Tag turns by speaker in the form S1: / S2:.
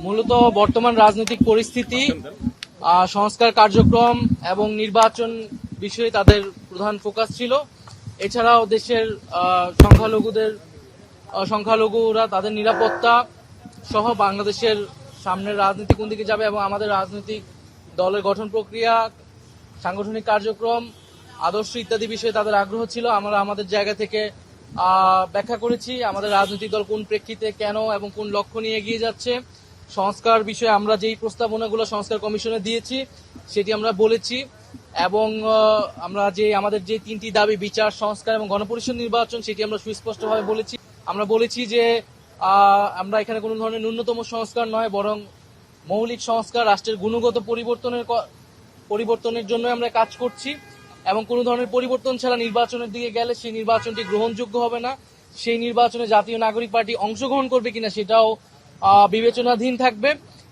S1: মূলত বর্তমান রাজনৈতিক পরিস্থিতি, সংস্কার কার্যক্রম এবং নির্বাচন বিষয়ে তাদের প্রধান ফোকাস ছিল। এছাড়াও দেশের সংখ্যালঘুরা তাদের নিরাপত্তা সহ বাংলাদেশের সামনের রাজনীতি কোন দিকে যাবে এবং আমাদের রাজনৈতিক দলের গঠন প্রক্রিয়া, সাংগঠনিক কার্যক্রম, আদর্শ ইত্যাদি বিষয়ে তাদের আগ্রহ ছিল। আমরা আমাদের জায়গা থেকে ব্যাখ্যা করেছি আমাদের রাজনৈতিক দল কোন প্রেক্ষিতে, কেন এবং কোন লক্ষ্য নিয়ে এগিয়ে যাচ্ছে। সংস্কার বিষয়ে আমরা যেই প্রস্তাবনাগুলো সংস্কার কমিশনে দিয়েছি সেটি আমরা বলেছি এবং আমরা আমাদের যে তিনটি দাবি, বিচার, সংস্কার এবং গণপরিষদ নির্বাচন, সেটি আমরা সুস্পষ্টভাবে বলেছি। আমরা বলেছি যে আমরা এখানে কোনো ধরনের ন্যূনতম সংস্কার নয়, বরং মৌলিক সংস্কার, রাষ্ট্রের গুণগত পরিবর্তনের জন্য আমরা কাজ করছি এবং কোনো ধরনের পরিবর্তন ছাড়া নির্বাচনের দিকে গেলে সেই নির্বাচনটি গ্রহণযোগ্য হবে না। সেই নির্বাচনে জাতীয় নাগরিক পার্টি অংশগ্রহণ করবে কিনা সেটাও বিবেচনাধীন থাকবে।